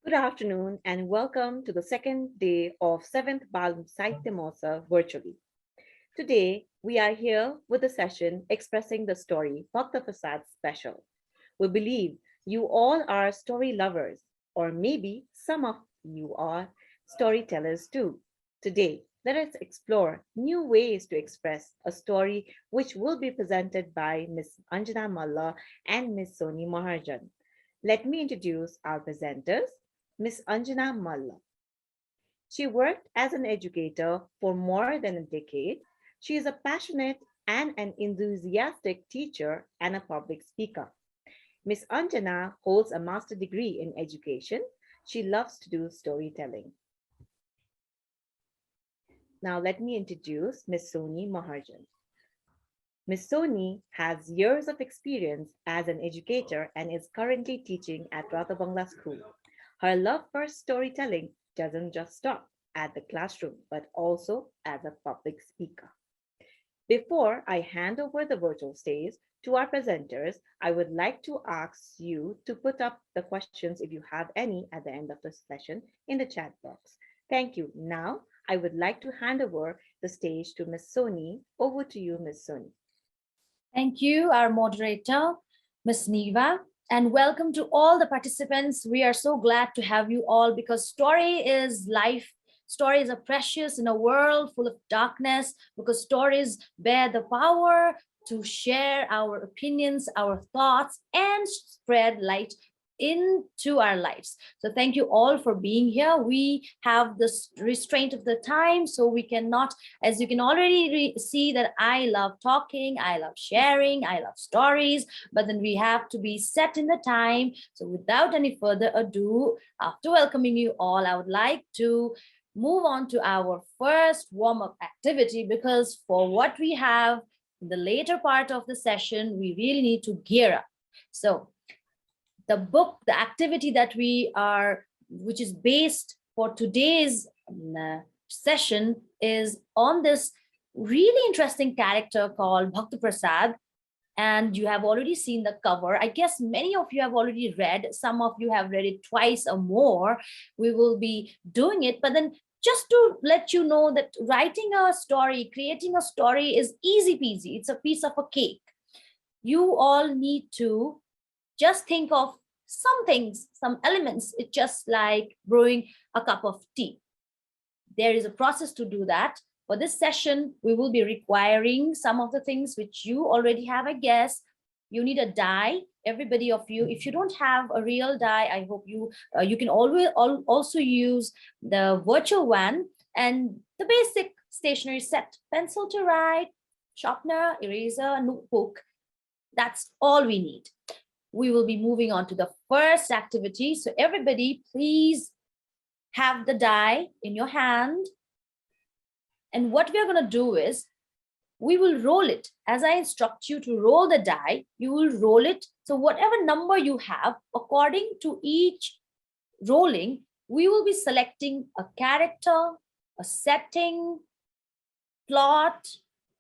Good afternoon and welcome to the second day of 7th Bal Sahitya Mahotsav virtually. Today, we are here with a session expressing the story Bhakta Prasad special. We believe you all are story lovers, or maybe some of you are storytellers too. Today, let us explore new ways to express a story which will be presented by Ms. Anjana Malla and Ms. Sonee Maharjan. Let me introduce our presenters. Ms. Anjana Malla. She worked as an educator for more than a decade. She is a passionate and an enthusiastic teacher and a public speaker. Ms. Anjana holds a master's degree in education. She loves to do storytelling. Now let me introduce Ms. Sonee Maharjan. Ms. Sonee has years of experience as an educator and is currently teaching at Rato Bangala School. Her love for storytelling doesn't just stop at the classroom, but also as a public speaker. Before I hand over the virtual stage to our presenters, I would like to ask you to put up the questions if you have any at the end of the session in the chat box. Thank you. Now, I would like to hand over the stage to Ms. Sonee. Over to you, Ms. Sonee. Thank you, our moderator, Ms. Neva, and welcome to all the participants. We are so glad to have you all because story is life. Stories are precious in a world full of darkness because stories bear the power to share our opinions, our thoughts, and spread light into our lives. So thank you all for being here. We have this restraint of the time, so we cannot, as you can already see, that I love talking, I love sharing, I love stories, but then we have to be set in the time. So without any further ado, after welcoming you all, I would like to move on to our first warm-up activity, because for what we have in the later part of the session, we really need to gear up. So the activity that which is based for today's session is on this really interesting character called Bhakta Prasad. And you have already seen the cover. I guess many of you have already read. Some of you have read it twice or more. We will be doing it. But then just to let you know that writing a story, creating a story is easy peasy. It's a piece of a cake. You all need to just think of some things, some elements. It's just like brewing a cup of tea. There is a process to do that. For this session, we will be requiring some of the things which you already have, I guess. You need a die, everybody of you. If you don't have a real die, I hope you can always also use the virtual one and the basic stationery set: pencil to write, sharpener, eraser, notebook. That's all we need. We will be moving on to the first activity. So everybody, please have the die in your hand. And what we are going to do is we will roll it. As I instruct you to roll the die, you will roll it. So whatever number you have, according to each rolling, we will be selecting a character, a setting, plot,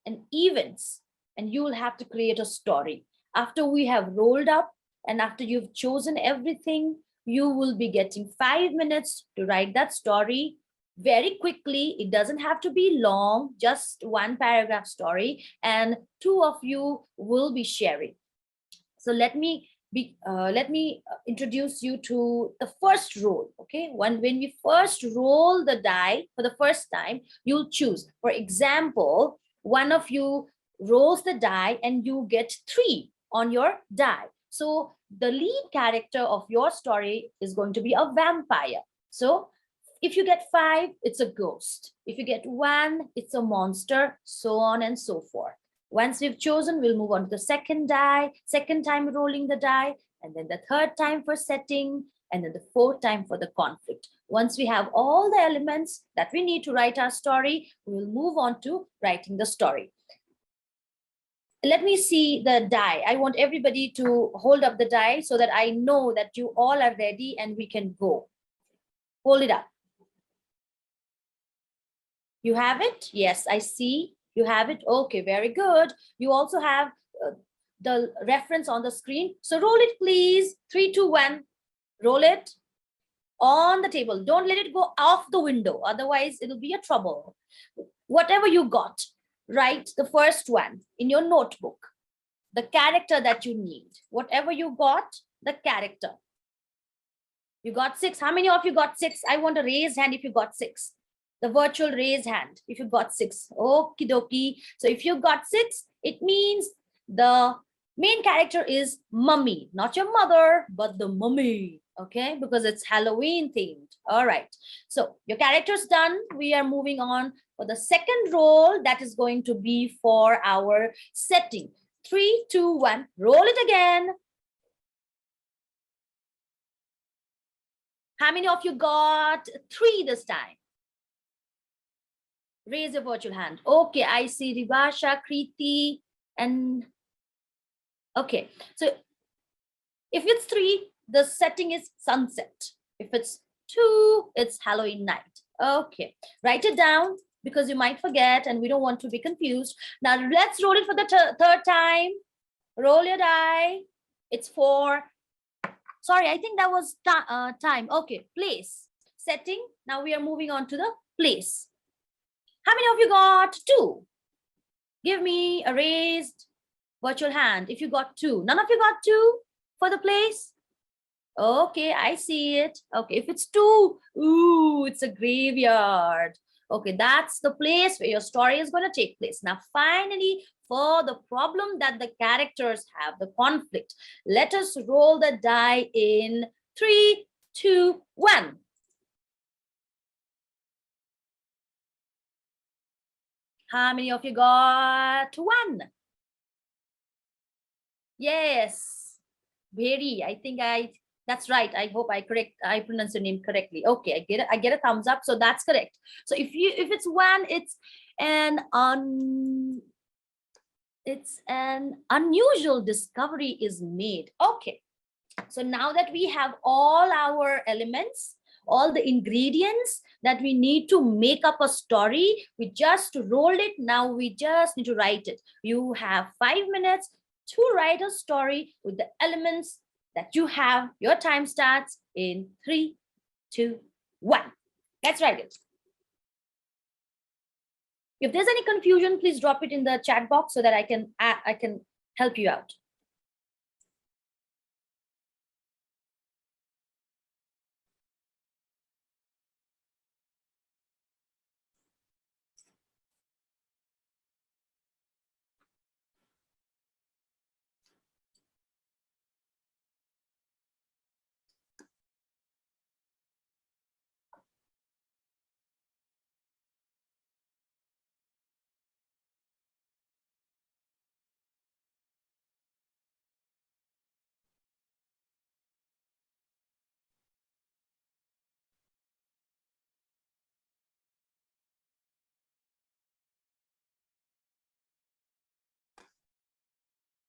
and events. And you will have to create a story. After we have rolled up and after you've chosen everything, you will be getting 5 minutes to write that story very quickly. It doesn't have to be long, just one paragraph story, and 2 of you will be sharing. So let me introduce you to the first roll. Okay, when we first roll the die for the first time, you'll choose. For example, one of you rolls the die and you get 3 on your die. So the lead character of your story is going to be a vampire. So if you get 5, it's a ghost. If you get 1, it's a monster, so on and so forth. Once we've chosen, we'll move on to the second time rolling the die, and then the third time for setting, and then the 4th time for the conflict. Once we have all the elements that we need to write our story, we'll move on to writing the story. Let me see the die. I want everybody to hold up the die so that I know that you all are ready and we can go. Hold it up. You have it? Yes, I see. You have it. Okay, very good. You also have the reference on the screen. So roll it, please. 3, 2, 1. Roll it. on the table. Don't let it go off the window. Otherwise, it'll be a trouble. Whatever you got, write the first one in your notebook. The character that you need. Whatever you got, the character. You got 6. How many of you got 6? I want a raised hand if you got 6. The virtual raised hand if you got 6. Okie dokie. So if you got 6, it means the main character is mummy, not your mother, but the mummy. Okay, because it's Halloween themed. All right. So your character's done. We are moving on for the second role that is going to be for our setting. 3, 2, 1. Roll it again. How many of you got 3 this time? Raise your virtual hand. Okay, I see Rivasha, Kriti, and okay. So if it's 3, the setting is sunset. If it's 2, it's Halloween night. Okay, write it down because you might forget and we don't want to be confused. Now let's roll it for the third time. Roll your die. It's 4. Sorry, I think that was time. Okay, place. Setting. Now we are moving on to the place. How many of you got 2? Give me a raised virtual hand if you got 2. None of you got 2 for the place? Okay, I see it. Okay, if it's 2, ooh, it's a graveyard. Okay, that's the place where your story is going to take place. Now, finally, for the problem that the characters have, the conflict, let us roll the die in 3, 2, 1. How many of you got 1? Yes, Bheri. I think that's right. I hope I pronounce your name correctly. Okay, I get a thumbs up. So that's correct. So if it's 1, it's an unusual discovery is made. Okay. So now that we have all our elements, all the ingredients that we need to make up a story, we just rolled it. Now we just need to write it. You have 5 minutes to write a story with the elements that you have. Your time starts in 3, 2, 1. Let's write it. If there's any confusion, please drop it in the chat box so that I can help you out.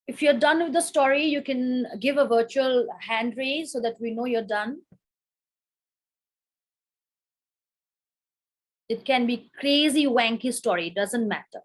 If you're done with the story, you can give a virtual hand raise so that we know you're done. It can be crazy, wanky story, doesn't matter.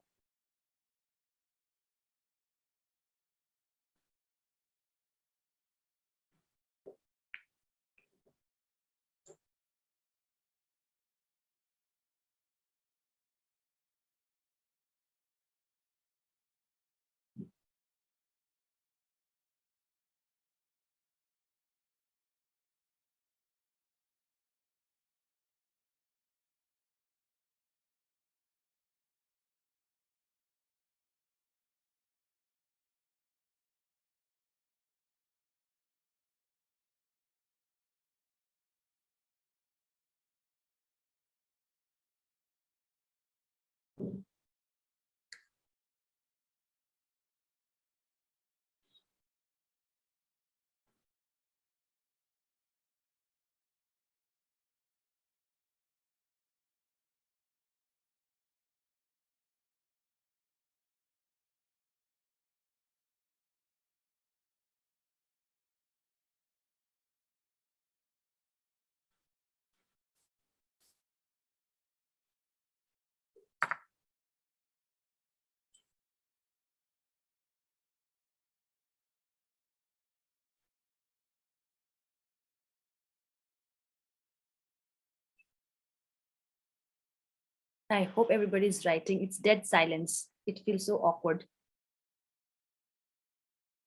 I hope everybody's writing. It's dead silence. It feels so awkward.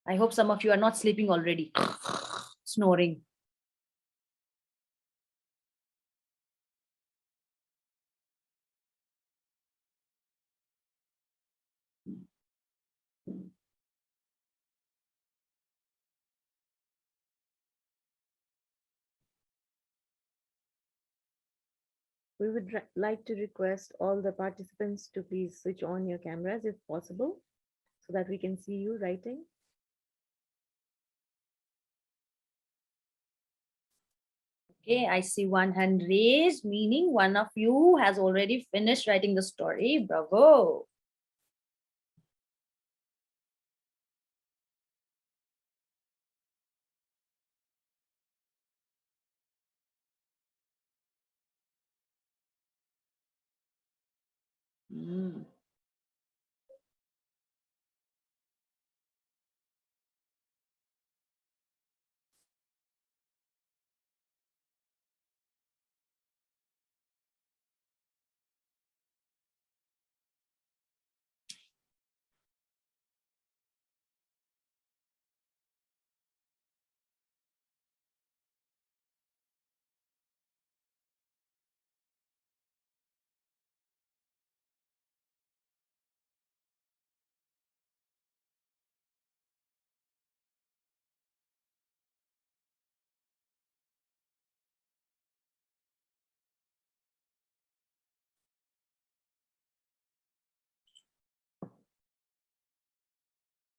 I hope some of you are not sleeping already. Snoring. We would like to request all the participants to please switch on your cameras if possible, so that we can see you writing. Okay, I see one hand raised, meaning one of you has already finished writing the story. Bravo. Mm.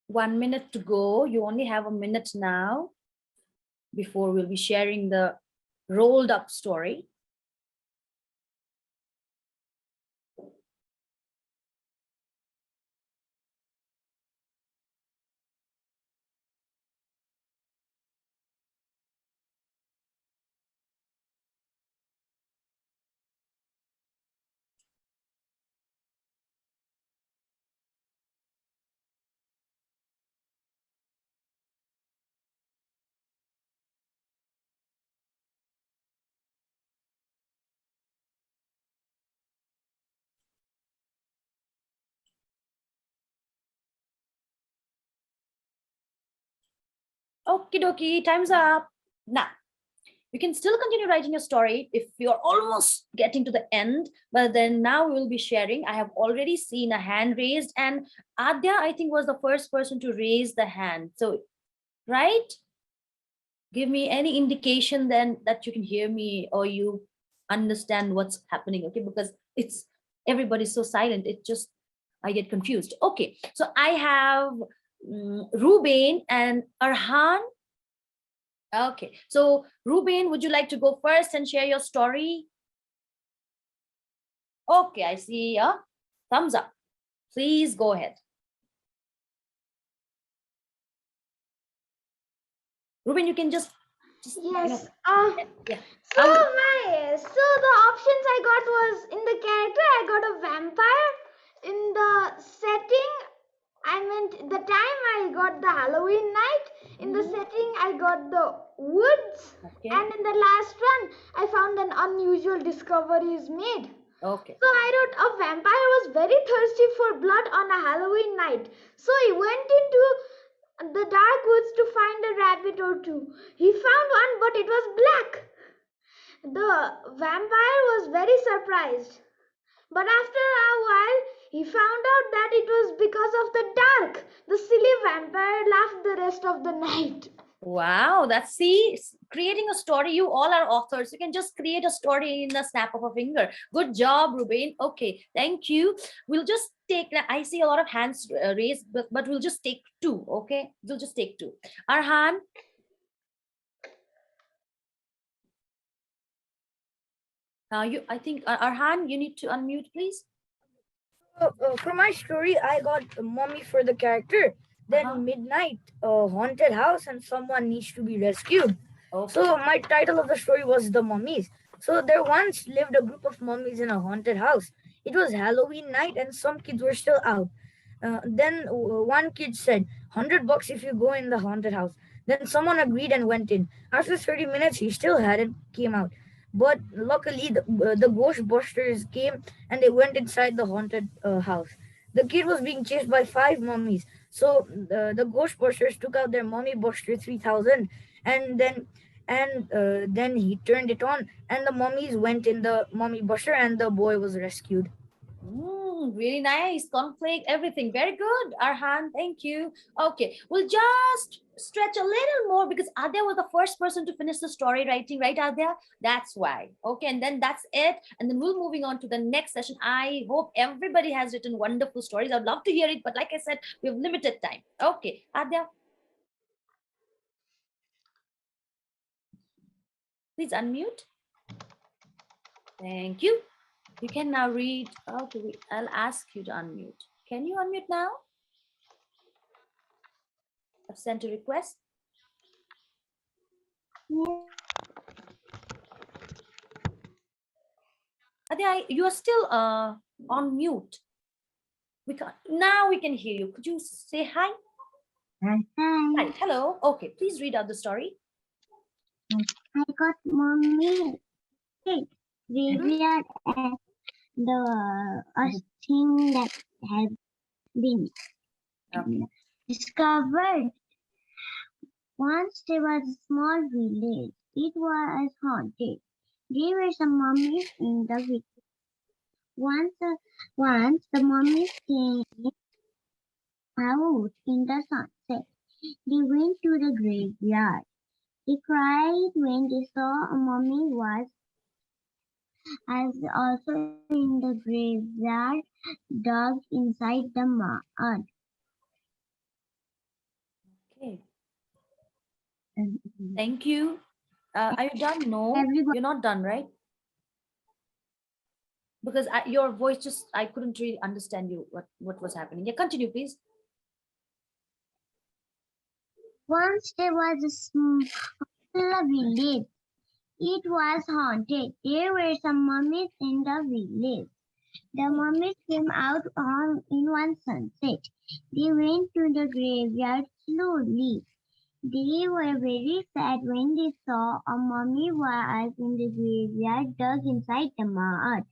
One minute to go. You only have a minute now before we'll be sharing the rolled up story. Okie dokie, time's up. Now, you can still continue writing your story if you're almost getting to the end, but then now we will be sharing. I have already seen a hand raised, and Adya, I think, was the first person to raise the hand. So, right? Give me any indication then that you can hear me or you understand what's happening, okay? Because it's everybody's so silent. It just, I get confused. Okay, so I have Ruben and Arhan. Okay, so Ruben, would you like to go first and share your story? Okay, I see a thumbs up. Please go ahead. Ruben, you can just Yes. yeah. So the options I got was in the character I got a vampire. In the setting I meant the time I got the Halloween night. In the setting I got the woods. Okay. And in the last one I found an unusual discovery is made. Okay. So I wrote a vampire was very thirsty for blood on a Halloween night. So he went into the dark woods to find a rabbit or two. He found one, but it was black. The vampire was very surprised. But after a while, he found out that it was because of the dark. The silly vampire laughed the rest of the night. Wow, that's creating a story. You all are authors. You can just create a story in the snap of a finger. Good job, Ruben. Okay, thank you. We'll just take. I see a lot of hands raised, but we'll just take two. Okay, we'll just take two. Arhan. I think Arhan, you need to unmute, please. For my story, I got a mummy for the character. Then midnight, a haunted house, and someone needs to be rescued. Okay. So my title of the story was The Mummies. So there once lived a group of mummies in a haunted house. It was Halloween night, and some kids were still out. Then one kid said, $100 if you go in the haunted house. Then someone agreed and went in. After 30 minutes, he still hadn't came out. But luckily, the Ghostbusters came and they went inside the haunted house. The kid was being chased by 5 mummies. So the Ghostbusters took out their Mummy Buster 3000, and then he turned it on, and the mummies went in the Mummy Buster, and the boy was rescued. Really nice. Conflict, everything. Very good, Arhan. Thank you. Okay, we'll just stretch a little more because Adya was the first person to finish the story writing, right, Adya? That's why. Okay, and then that's it. And then we're moving on to the next session. I hope everybody has written wonderful stories. I'd love to hear it, but like I said, we have limited time. Okay, Adya. Please unmute. Thank you. You can now read. Okay, I'll ask you to unmute. Can you unmute now? I've sent a request. Adya, you are still on mute. Now we can hear you. Could you say hi? Hi. Hi. Hello. Okay, please read out the story. I got mommy graveyard and a thing that has been discovered. Once there was a small village. It was haunted. There were some mummies in the village. Once the mummies came out in the sunset. They went to the graveyard. They cried when they saw a mummy was as also in the graveyard dug inside the mud. Okay. Thank you. Are you done? No, you're not done, right? Because your voice just, I couldn't really understand you, what was happening. Yeah, continue, please. Once there was a small village. It was haunted. There were some mummies in the village. The mummies came out in one sunset. They went to the graveyard slowly. They were very sad when they saw a mummy was in the graveyard dug inside the mud.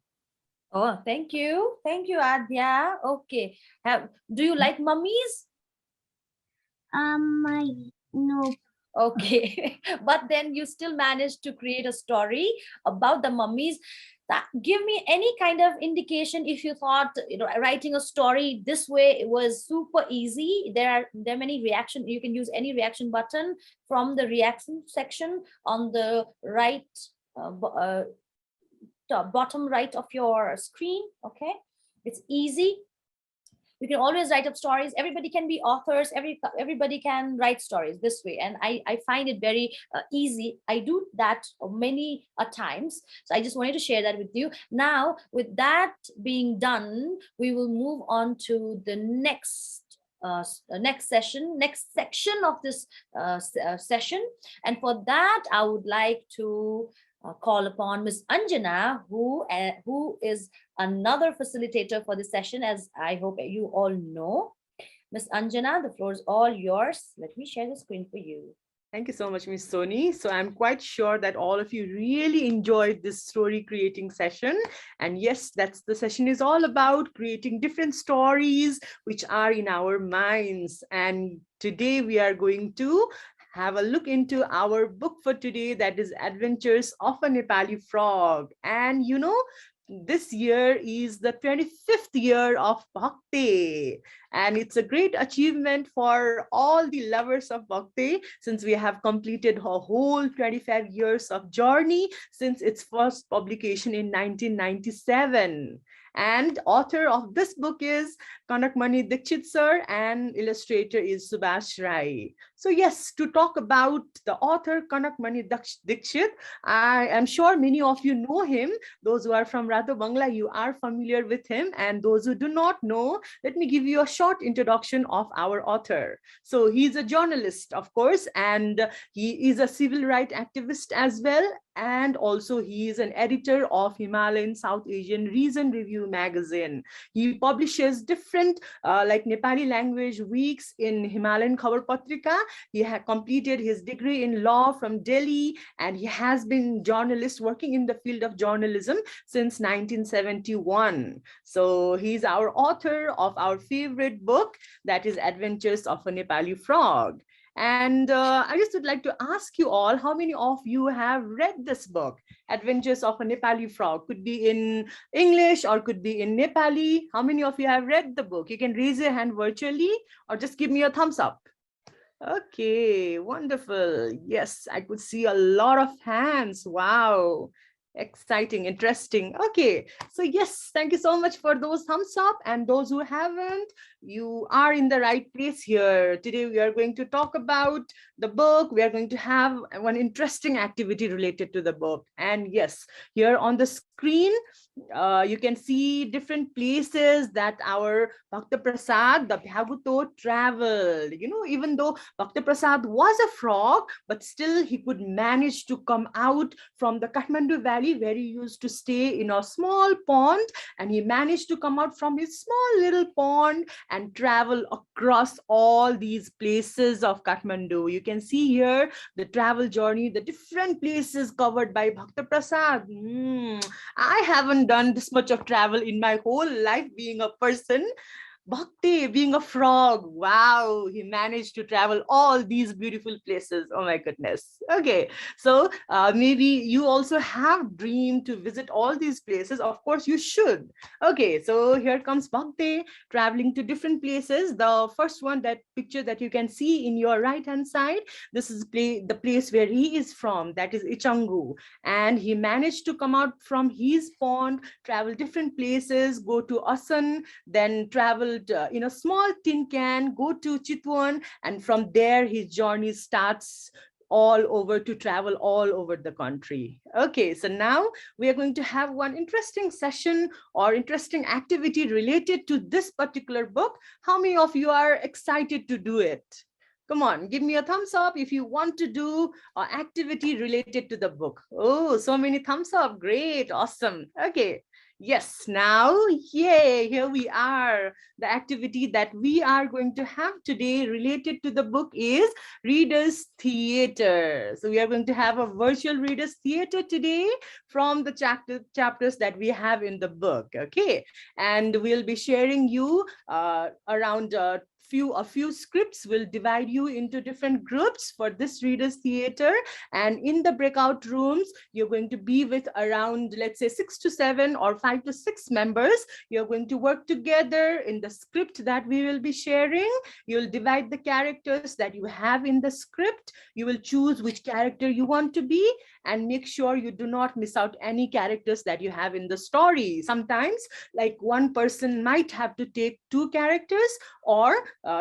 Oh, thank you. Thank you, Adya. Okay. Do you like mummies? No. Okay. But then you still managed to create a story about the mummies. Give me any kind of indication if you thought, writing a story this way it was super easy. There are many reaction. You can use any reaction button from the reaction section on the right bottom right of your screen. Okay, it's easy. You can always write up stories. Everybody can be authors. Everybody can write stories this way, and I find it very easy. I do that many times, so I just wanted to share that with you. Now, with that being done, we will move on to the next section, next section of this session, and for that I would like to call upon Miss Anjana, who is another facilitator for this session, as I hope you all know. Miss Anjana, the floor is all yours. Let me share the screen for you. Thank you so much, Miss Sonee. So I'm quite sure that all of you really enjoyed this story creating session. And yes, that's the session is all about creating different stories which are in our minds. And today we are going to have a look into our book for today, that is Adventures of a Nepali Frog. And this year is the 25th year of Bhakti, and it's a great achievement for all the lovers of Bhakti, since we have completed a whole 25 years of journey since its first publication in 1997. And author of this book is Kanak Dixit sir, and illustrator is Subhash Rai. So yes, to talk about the author Kanak Dixit, I am sure many of you know him. Those who are from Rato, Bangala, you are familiar with him. And those who do not know, let me give you a short introduction of our author. So he's a journalist, of course, and he is a civil rights activist as well. and also he is an editor of Himalayan South Asian Reason Review magazine. He publishes different like Nepali language weeks in Himalayan Khabar Patrika. He had completed his degree in law from Delhi, and he has been journalist working in the field of journalism since 1971. So he's our author of our favorite book, that is Adventures of a Nepali Frog. And I just would like to ask you all, how many of you have read this book, Adventures of a Nepali Frog? Could be in English or could be in Nepali. How many of you have read the book? You can raise your hand virtually or just give me a thumbs up. Okay, wonderful. Yes, I could see a lot of hands. Wow. Exciting, interesting. Okay, so yes, thank you so much for those thumbs up, and those who haven't, you are in the right place here. Today we are going to talk about the book. We are going to have one interesting activity related to the book. And yes, here on the screen, you can see different places that our Bhakta Prasad, the Bhagato, traveled. You know, even though Bhakta Prasad was a frog, but still he could manage to come out from the Kathmandu Valley, where he used to stay in a small pond, and he managed to come out from his small little pond and travel across all these places of Kathmandu. You can see here the travel journey, the different places covered by Bhakta Prasad. I haven't done this much of travel in my whole life being a person. Bhakti being a frog, wow, he managed to travel all these beautiful places. Oh my goodness. Okay, so maybe you also have dreamed to visit all these places. Of course you should. Okay, so here comes Bhakti traveling to different places. The first one, that picture that you can see in your right hand side, this is the place where he is from, that is Ichangu, and he managed to come out from his pond, travel different places, go to Asan, then traveled in a small tin can, go to Chitwan, and from there his journey starts all over to travel all over the country. Okay, so now we are going to have one interesting session or interesting activity related to this particular book. How many of you are excited to do it? Come on, give me a thumbs up if you want to do an activity related to the book. Oh, so many thumbs up. Great, awesome. Okay. Yes, now, yay, here we are. The activity that we are going to have today related to the book is Readers Theatre. So we are going to have a virtual Readers Theatre today from the chapters that we have in the book, okay? And we'll be sharing you around a few scripts. Will divide you into different groups for this Readers Theatre, and in the breakout rooms you're going to be with around, let's say, 6 to 7 or 5 to 6 members. You're going to work together in the script that we will be sharing. You'll divide the characters that you have in the script. You will choose which character you want to be, and make sure you do not miss out any characters that you have in the story. Sometimes, like, one person might have to take 2 characters, or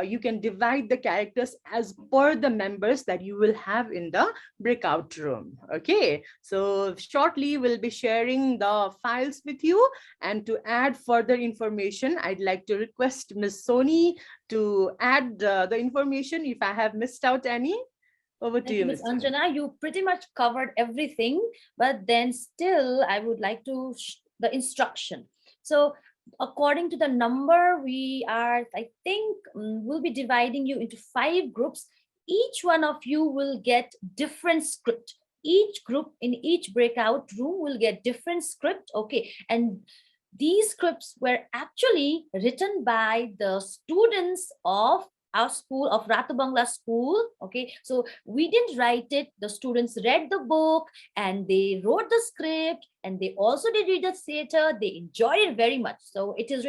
you can divide the characters as per the members that you will have in the breakout room. Okay, so shortly we'll be sharing the files with you, and to add further information, I'd like to request Ms. Sonee to add the information if I have missed out any. Over to you, Ms. Ms. Sonee. Anjana, you pretty much covered everything, but then still I would like to the instruction. So according to the number, we are, I think, we'll be dividing you into 5 groups. Each one of you will get different script. Each group in each breakout room will get different script. Okay, and these scripts were actually written by the students of our school, of Rato Bangla school. Okay, so we didn't write it. The students read the book and they wrote the script, and they also did read the theater. They enjoyed it very much. So it was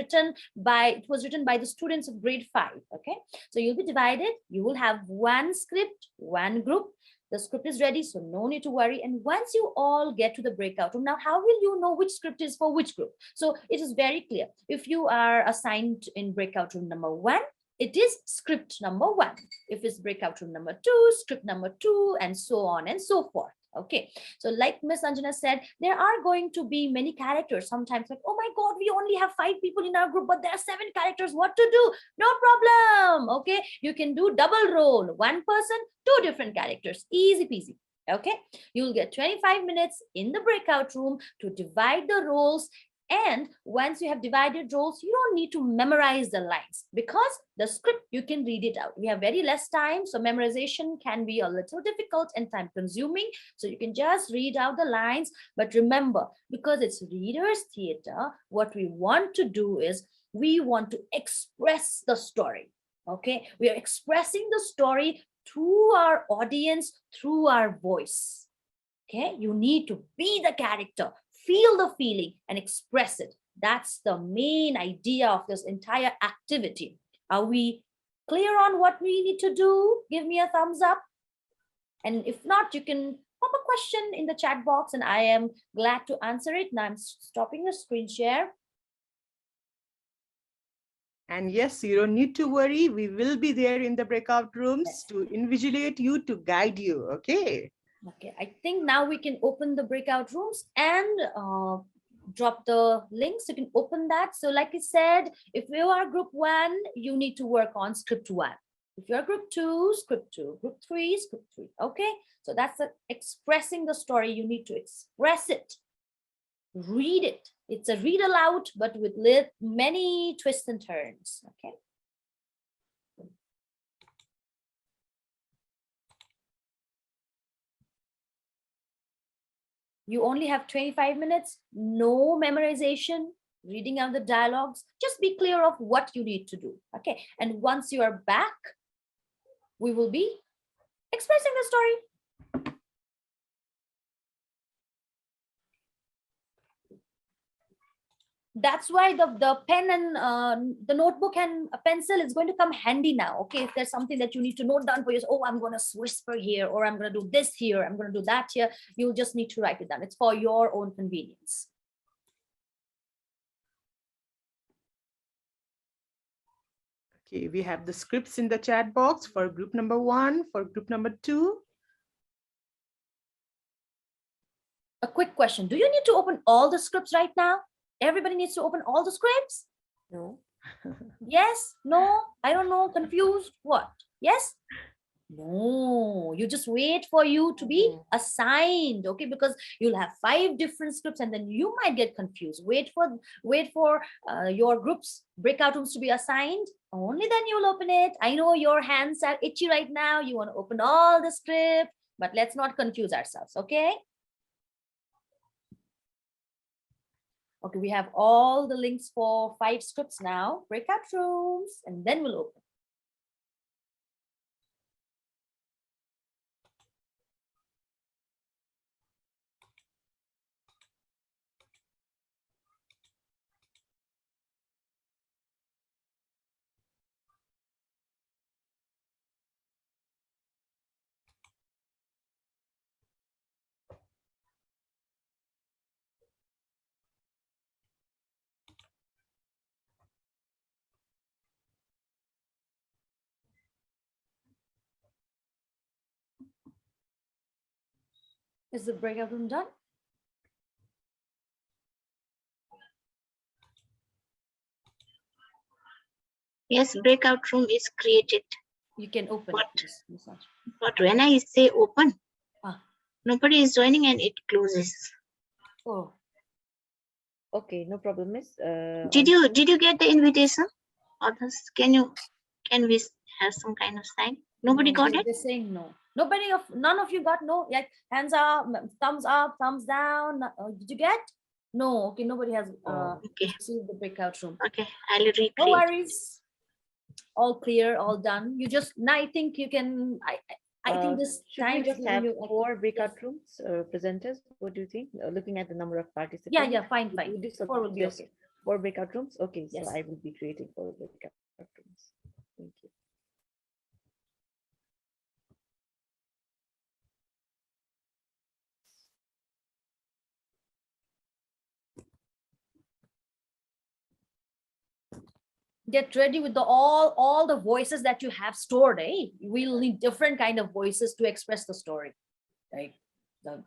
written by the students of grade 5. Okay, so you'll be divided. You will have one script, one group. The script is ready, so no need to worry. And once you all get to the breakout room, now how will you know which script is for which group? So it is very clear. If you are assigned in breakout room number 1, it is script number 1. If it's breakout room number 2, script number 2, and so on and so forth. Okay, so like Miss Anjana said, there are going to be many characters. Sometimes like, oh my God, we only have 5 people in our group, but there are 7 characters. What to do? No problem. Okay, you can do double role. 1 person, 2 different characters. Easy peasy. Okay, you'll get 25 minutes in the breakout room to divide the roles. And once you have divided roles, you don't need to memorize the lines because the script, you can read it out. We have very less time, so memorization can be a little difficult and time consuming. So you can just read out the lines. But remember, because it's readers' theater, what we want to do is we want to express the story. Okay, we are expressing the story through our audience, through our voice. Okay, you need to be the character, feel the feeling and express it. That's the main idea of this entire activity. Are we clear on what we need to do? Give me a thumbs up. And if not, you can pop a question in the chat box and I am glad to answer it. Now I'm stopping the screen share. And yes, you don't need to worry. We will be there in the breakout rooms to invigilate you, to guide you. Okay. Okay, I think now we can open the breakout rooms and drop the links. You can open that. So like I said, if you are group 1, you need to work on script 1. If you're group 2, script 2. Group 3, script 3. Okay, so that's expressing the story. You need to express it. Read it. It's a read aloud, but with many twists and turns. Okay. You only have 25 minutes, no memorization, reading out the dialogues. Just be clear of what you need to do. Okay. And once you are back, we will be expressing the story. That's why the pen and the notebook and a pencil is going to come handy now. Okay, if there's something that you need to note down for yourself, oh, I'm going to whisper here, or I'm going to do this here, I'm going to do that here, you'll just need to write it down. It's for your own convenience. Okay, we have the scripts in the chat box for group number 1, for group number 2. A quick question. Do you need to open all the scripts right now? Everybody needs to open all the scripts? No. Yes? No? I don't know. Confused? What? Yes? No, you just wait for you to be assigned, okay? Because you'll have 5 different scripts and then you might get confused. Wait for your groups, breakout rooms to be assigned. Only then you'll open it. I know your hands are itchy right now. You want to open all the script, but let's not confuse ourselves, okay? Okay, we have all the links for 5 scripts now, breakout rooms, and then we'll open. Is the breakout room done? Yes, breakout room is created. You can open it. But when I say open, Ah. nobody is joining and it closes. Oh. Okay, no problem, miss. Did you get the invitation? Others, can we have some kind of sign? Nobody got it? They're saying no. None of you got no. Like hands up, thumbs down. Did you get? No. Okay, nobody has Okay. received the breakout room. Okay, I'll recreate. No worries. All clear, all done. You just now. I think you can. I think this should time we just have 4 breakout rooms presenters? What do you think? Looking at the number of participants. Yeah, fine. 4 will be okay. 4 breakout rooms. Okay, yes. So I will be creating 4 breakout rooms. Thank you. Get ready with all the voices that you have stored. We'll need different kind of voices to express the story, like the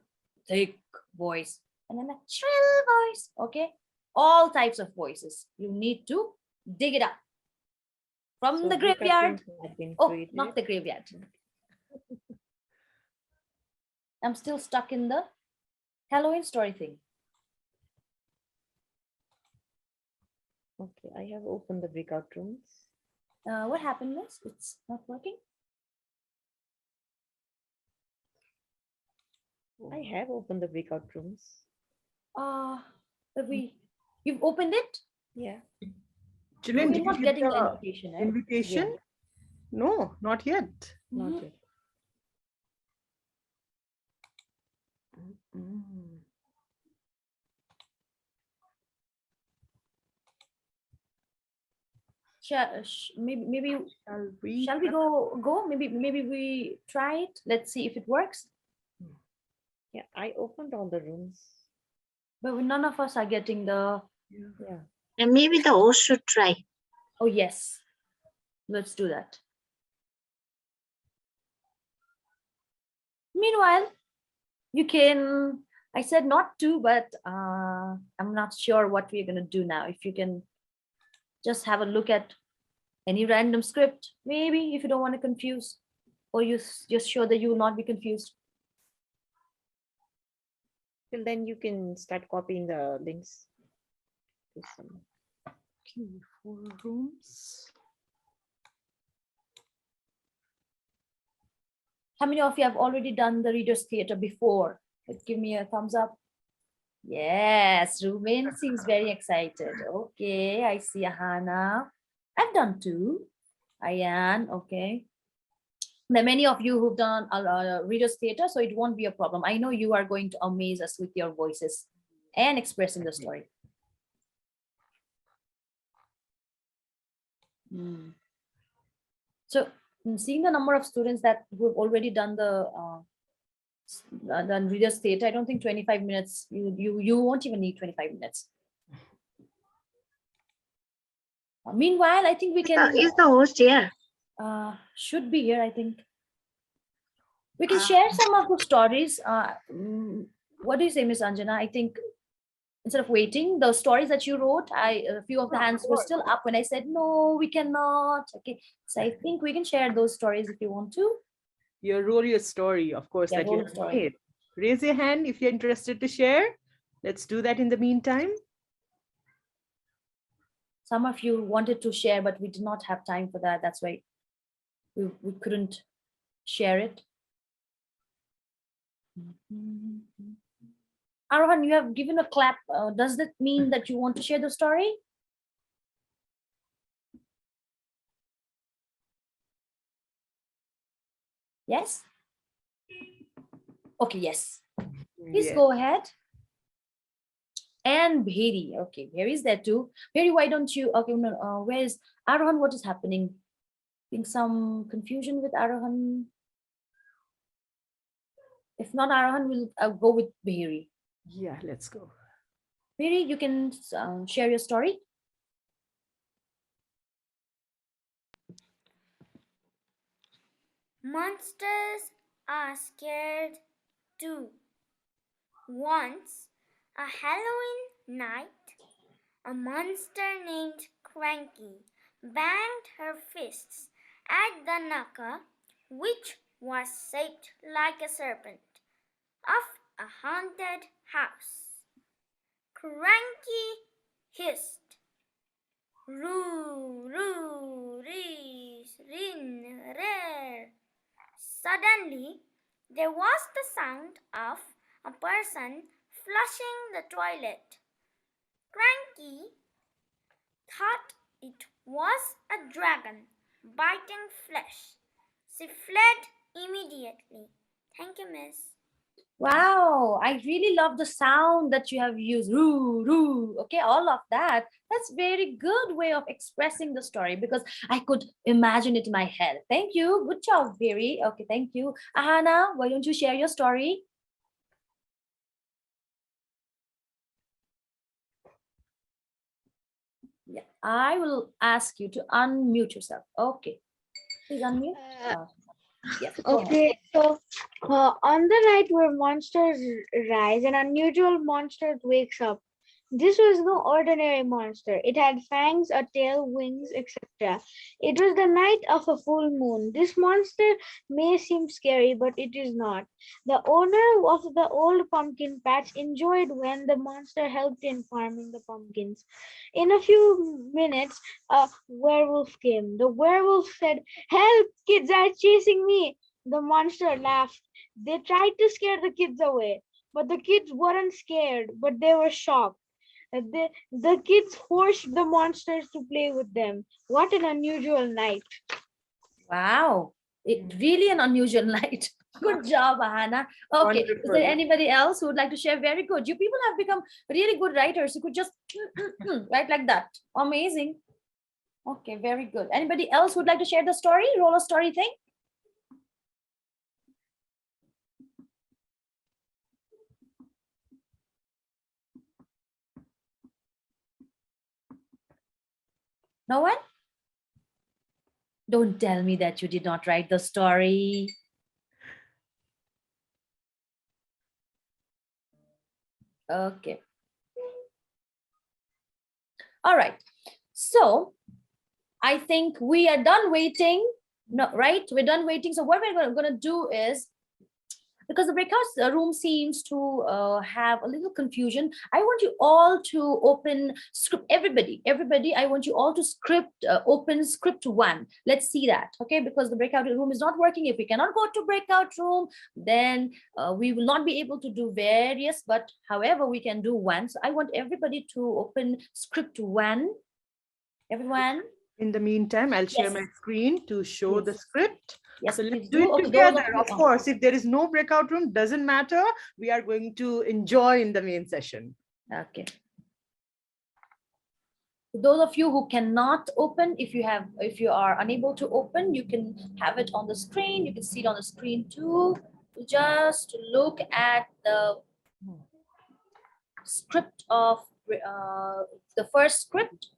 thick voice and then a shrill voice. Okay, all types of voices. You need to dig it up from the graveyard. Oh, not the graveyard. I'm still stuck in the Halloween story thing. Okay, I have opened the breakout rooms. What happened, Miss? It's not working? I have opened the breakout rooms. You've opened it? Yeah. Julian, We're did not you get getting the the invitation, eh? invitation? Yeah. No, not yet. Not Mhm. yet. Mm. Maybe Shall we? go? Maybe we try it. Let's see if it works. Yeah, I opened all the rooms. But none of us are getting the. Yeah. And maybe the host should try. Oh yes, let's do that. Meanwhile, you can. I said not to, but I'm not sure what we're gonna do now. If you can just have a look at any random script, maybe if you don't want to confuse, or just sure that you will not be confused. Till then, you can start copying the links. To some. Okay, 4 rooms. How many of you have already done the Reader's Theatre before? Give me a thumbs up. Yes, Ruben seems very excited. Okay, I see Ahana. I've done 2. Ayan, okay. There are many of you who've done Reader's Theatre, so it won't be a problem. I know you are going to amaze us with your voices and expressing the story. So, seeing the number of students that who've already done the Reader's Theatre, I don't think 25 minutes, you won't even need 25 minutes. Meanwhile, I think we can... Is the host here? Should be here, I think. We can share some of the stories. What do you say, Miss Anjana? I think instead of waiting, the stories that you wrote, a few of the hands were still up when I said, no, we cannot. Okay, so I think we can share those stories if you want to. Roll your story, of course, Yeah, that you roll have story. made. Raise your hand if you're interested to share. Let's do that in the meantime. Some of you wanted to share, but we did not have time for that. That's why we couldn't share it. Arohan, you have given a clap. Does that mean that you want to share the story? Yes? Okay, yes. Please go ahead. And Bheri. Okay, Bheri is there too. Bheri, why don't you... Okay, no, where is Arohan? What is happening? I think some confusion with Arohan. If not Arohan, we'll go with Bheri. Yeah, let's go. Bheri, you can share your story. Monsters are scared too. Once, a Halloween night, a monster named Cranky banged her fists at the knocker, which was shaped like a serpent, of a haunted house. Cranky hissed, "Roo, roo, rees, rin, rare." Suddenly, there was the sound of a person flushing the toilet. Cranky thought it was a dragon biting flesh. She fled immediately. Thank you, miss. Wow, I really love the sound that you have used. Roo, roo. Okay, all of that. That's very good way of expressing the story because I could imagine it in my head. Thank you. Good job, Bheri. Okay, thank you. Ahana, why don't you share your story? Yeah, I will ask you to unmute yourself. Okay, please unmute. Yes. Okay, so on the night where monsters rise, an unusual monster wakes up. This was no ordinary monster. It had fangs, a tail, wings, etc. It was the night of a full moon. This monster may seem scary, but it is not. The owner of the old pumpkin patch enjoyed when the monster helped in farming the pumpkins. In a few minutes, a werewolf came. The werewolf said, "Help! Kids are chasing me!" The monster laughed. They tried to scare the kids away, but the kids weren't scared, but they were shocked. The kids forced the monsters to play with them. What an unusual night. Wow, it really an unusual night. Good job, Ahana. Okay, is Wonderful. there anybody else who would like to share? Very good. You people have become really good writers. You could just write like that. Amazing. Okay, very good. Anybody else who would like to share the story? Roll a story thing. No one? Don't tell me that you did not write the story. Okay. All right. So I think we are done waiting. No, right? We're done waiting. So what we're going to do is, because the breakout room seems to have a little confusion, I want you all to open script. Everybody, I want you all to open script 1. Let's see that, okay? Because the breakout room is not working. If we cannot go to breakout room, then we will not be able to do various, but however, we can do 1. So I want everybody to open script 1. Everyone? In the meantime, I'll share Yes. my screen to show the Yes. script. Yes, So please let's do. do it Okay, those together. you- Of course, if there is no breakout room, doesn't matter. We are going to enjoy in the main session. Okay. Those of you who cannot open, if you are unable to open, you can have it on the screen. You can see it on the screen too. Just look at the script of the first script.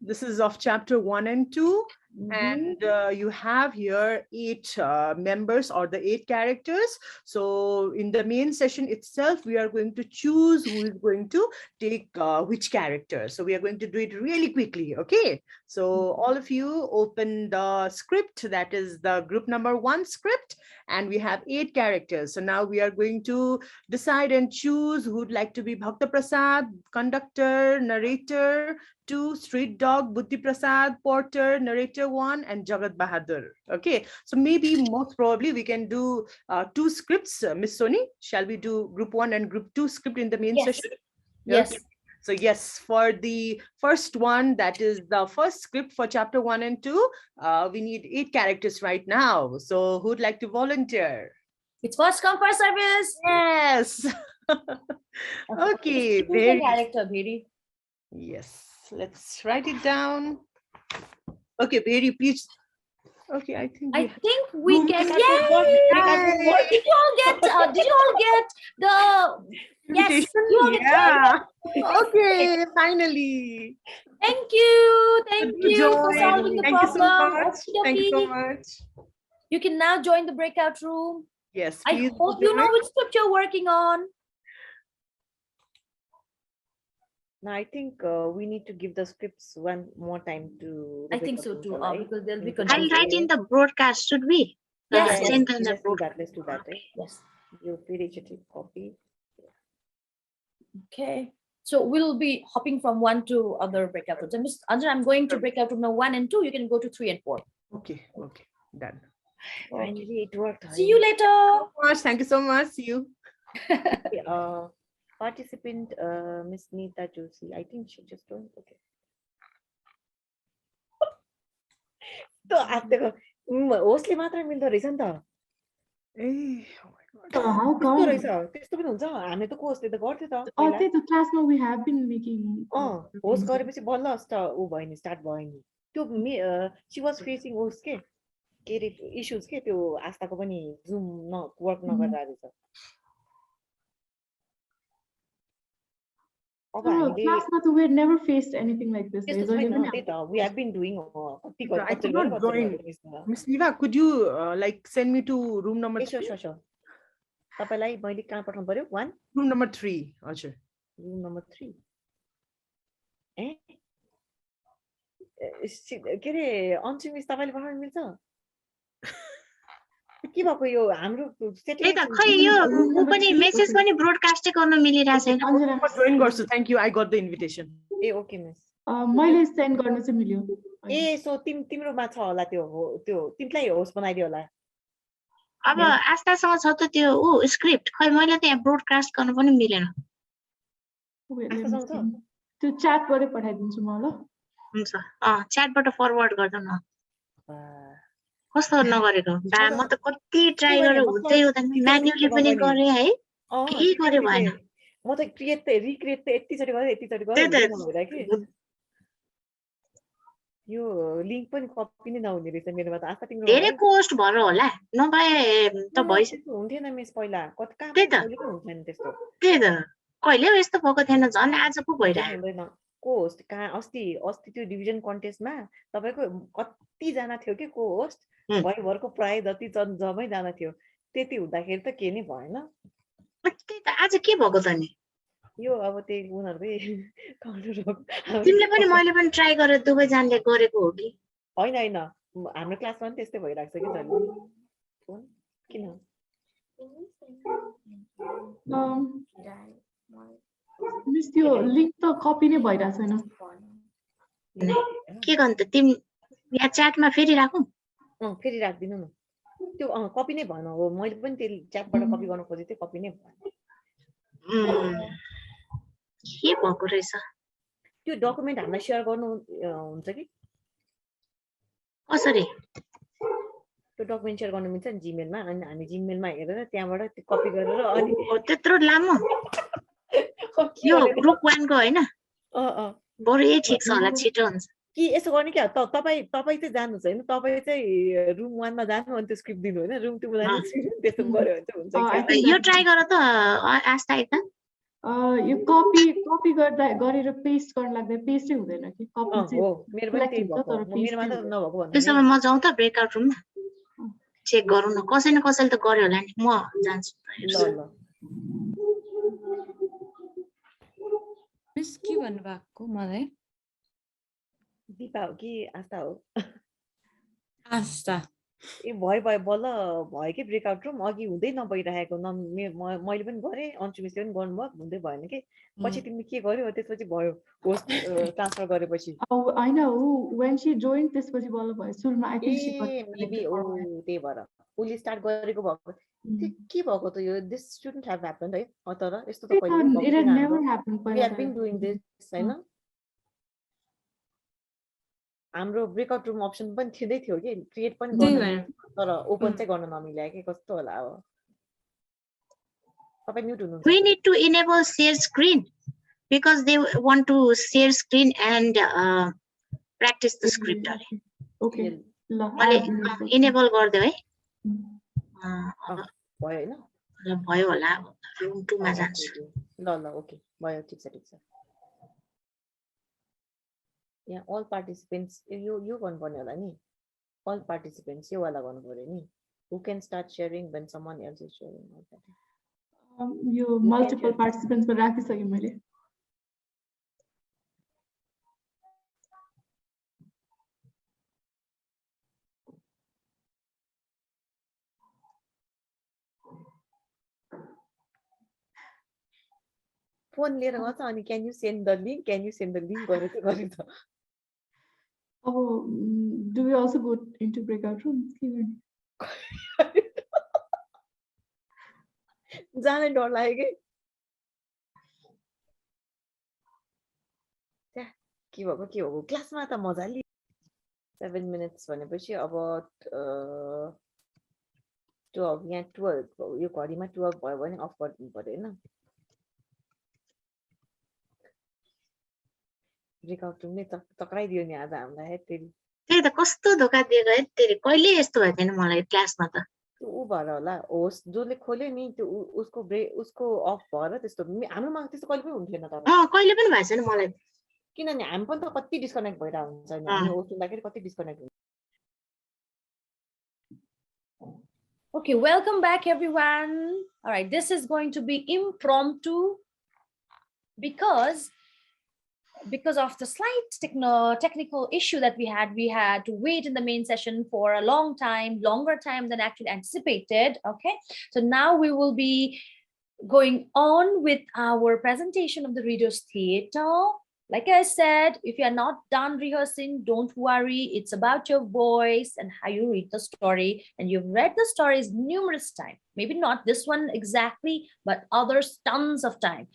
This is of chapter 1 and 2. Mhm. And you have here 8 members or the 8 characters. So in the main session itself, we are going to choose who is going to take which character. So we are going to do it really quickly. Okay. So all of you open the script. That is the group number 1 script. And we have 8 characters. So now we are going to decide and choose who would like to be Bhakta Prasad, conductor, narrator, 2, street dog, Buddhi Prasad, porter, narrator 1, and Jagat Bahadur. Okay, so maybe most probably we can do 2 scripts. Miss Sonee, shall we do group 1 and group 2 script in the main Yes. session? Yes. Okay. So yes, for the first one, that is the first script for chapter 1 and 2, we need 8 characters right now. So who would like to volunteer? It's first come, first service. Yes. Okay, Choose a very character, Bhiri. yes. Let's write it down. Okay, Bhiri, please. Okay, I think I think we Boom. can. Yay! Yay! Did you all get? Did you all get the? Yes. invitation? You all get Yeah. Okay, finally. Thank you. Thank To you for join. solving the Thank you so problem. much. Thank you so much. You can now join the breakout room. Yes, I please. hope you know which script you're working on. Now, I think we need to give the scripts one more time to. I think so too, because they'll be I'll confused. I'll write in the broadcast, should we? Yes, Yes, Send in the let's do broadcast. that. Let's do that. Right? Yes. You immediately copy. Okay. So we'll be hopping from 1 to other breakout rooms. And Miss Anjana, I'm going to breakout room number 1 and 2. You can go to 3 and 4. Okay, okay, done. Finally, it worked. See you later. Thank you so much. See you. Okay, participant Miss Neeta Joshi. I think she just joined. Okay. So after mostly मात्र मिल्दो रहेछ नि त Hey, oh my God. How त्यस्तो come? रहेछ त्यस्तो पनि हुन्छ हामी त कोर्सले त गर्थ्यो त त्यही त क्लासमा we have been making host गरेपछि बल्ल अस्ता उ भयो नि स्टार्ट भयो नि त्यो शी वाज फेसिङ उस के अरे इश्यूज के त्यो आस्थाको पनि जुम न वर्क नगर्दा रहेछ अब हामीले क्लासमा त we had never faced anything like this. त्यस्तो छैन त्यही त we have been doing I could not join. Miss Niva, could you like send me to room number 3? Sure. तपाईँलाई मैले कहाँ पठाउनु पर्यो 1 Room number 3. Ajay. Rule number 3. Eh? के अरे अन्सु मिस तपाईँले पठाउनु मिल्छ के भएको यो हाम्रो त्यही त खै यो ऊ पनि मेसेज पनि ब्रोडकास्टै गर्न मिलिरहेको छैन Anjana, जोइन गर्छु thank you I got the invitation A okay miss मैले सेन्ड गर्न चाहिँ मिल्यो ए सो तिम्रोमा छ होला त्यो तिमीलाई होस्ट बनाइदियो होला अब आस्थासँग छ त त्यो ऊ स्क्रिप्ट खै मैले त यहाँ ब्रोडकास्ट गर्न पनि मिलेन Wait, let me आस्थासँग छ see. त्यो च्याटबाटै पठाइदिन्छु म ल हुन्छ च्याटबाट फरवर्ड गर्दा न कस्तो नगरेको बा म त कति ट्राई गरेर हुँदै हुँदैन म्यानुअली पनि गरे है केही गरे भएन म त रिक्रिएट त यतिचोटि गरेँ त्यही त कि यो लिङ्क पनि कपी नै नहुने रहेछ मेरोमा त आस्था तिम्रो धेरै पोस्ट भएर होला नभए त भइसक्यो हुन्थेन मिस पहिला कहाँ त्यही त हुन्थेन त्यस्तो त्यही त कहिले हो यस्तो भएको थिएन झन् आज पो भइरहेको हुँदैन को होस्ट कहाँ अस्ति त्यो डिभिजन कन्टेस्टमा तपाईँको कतिजना थियो कि को होस्ट भरिभरको प्राय जति जम्मैजना थियो त्यति हुँदाखेरि त के नै भएन त्यही त आज के भएको त नि यो अब त्यही उनीहरूकै तिमीले पनि मैले पनि ट्राई गरेर दुवैजनाले गरेको हो कि होइन हाम्रो क्लासमा पनि त्यस्तै भइरहेको छ कि झन् किन मिस त्यो लिङ्क त कपी नै भइरहेको छैन के गर्नु त तिमी यहाँ च्याटमा फेरि राखौँ फेरि राखिदिनु न त्यो कपी नै भएन हो मैले पनि त्यो च्याटबाट कपी गर्न खोजेको थिएँ कपी नै भएन के भएको रहेछ त्यो डकुमेन्ट हामीलाई सेयर गर्नु हुन्छ कि कसरी त्यो डकुमेन्ट सेयर गर्नु मिल्छ नि जिमेलमा अनि हामी जिमेलमा हेरेर त्यहाँबाट कपी गरेर अनि त्यत्रो लामो यो ग्रुप 1 को हैन बरु यही ठिक छ होला छिटो हुन्छ कि यसो गर्ने क्या तपाईँ चाहिँ जान्नुहुन्छ होइन तपाईँ चाहिँ रुम 1 मा जानु अनि त्यो स्क्रिप्ट दिनु होइन रुम 2 मा जानु त्यसो गर्यो भने चाहिँ हुन्छ यो ट्राई गर त आस्था एकता यो कपी गरेर पेस्ट गर्न लाग्दा पेस्टै हुँदैन कि कपी हो मेरो पनि त्यही भएको मेरोमा त नभएको भन्नु त्यसो भए म जाउँ त ब्रेकआउट रुममा चेक गरौँ न कसैले त गर्यो होला नि म जान्छु ल मिस के भन्नु भएको मलाई दिपा हो कि आस्था हो आस्था ए भयो बल्ल भयो कि ब्रेकआउट रुम अघि हुँदै नभइरहेको मैले पनि गरेँ अन्चु मिसले पनि गर्नुभयो हुँदै भएन कि पछि तिमीले के गर्यो त्यसपछि भयो होस्ट ट्रान्सफर गरेपछि होइन when she joined त्यसपछि बल्ल भयो सुरुमा I think she got maybe त्यही भएर उसले स्टार्ट गरेको भएको के भएको त यो दिस shouldn't have happened है तर यस्तो त it had never happened we have been doing this हैन हाम्रो ब्रेकआउट रुम अप्सन पनि थिँदै थियो कि क्रिएट पनि गर्न तर ओपन चाहिँ गर्न नमिल्यो कि कस्तो होला अब तपाईं म्युट हुनुहुन्छ we need to enable share screen because they want to share screen and practice the script okay ल enable गर्दै है भयो हैन भयो होला रुम 2 मा जान्छु ल ओके भयो ठीक छ यहाँ all participants यो गर्नुपर्ने होला नि all participants यो वाला गर्नु पर्यो नि who can start sharing when someone else is sharing yo multiple participants मा राखिसके मैले फोन लिएर गर्छ अनि can you send the link गरेर चाहिँ गर्ने त अब do we also go into breakout rooms के गर्ने जानै डर लाग्यो के भएको क्लासमा त मजाले 7 minutes भनेपछि अब 12 यहाँ 12 यो घडीमा 12 भयो भने अफ गरिदिनु पर्यो हैन ब्रेकआउट रुम नै तक्राइदियो नि आज हामीलाई है त्यही त कस्तो धोका दिएको है तेरे कहिले यस्तो भएको थिएन मलाई क्लासमा त ऊ भएर होला होस्ट जसले खोल्यो नि त्यो उसको अफ भएर त्यस्तो हाम्रोमा त्यस्तो कहिले पनि हुन्थेन तर कहिले पनि भएको छैन मलाई किनभने हामी पनि त कति डिस्कनेक्ट भइरहेको हुन्छ नि हामी होस्ट हुँदाखेरि कति डिस्कनेक्ट हुन्छ Okay, welcome back everyone. All right, this is going to be impromptu because of the slight technical issue that we had to wait in the main session for a longer time than actually anticipated. Okay, so now we will be going on with our presentation of the Reader's Theatre. Like I said, if you are not done rehearsing, don't worry. It's about your voice and how you read the story. And you've read the stories numerous times. Maybe not this one exactly, but others tons of time.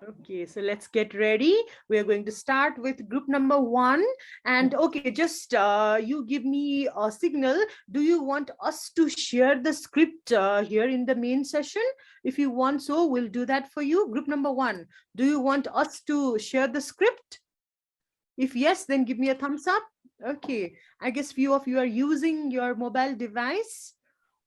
Okay, so let's get ready. We are going to start with group number 1. And okay, just you give me a signal. Do you want us to share the script here in the main session? If you want so, we'll do that for you. Group number 1, do you want us to share the script? If yes, then give me a thumbs up. Okay, I guess few of you are using your mobile device.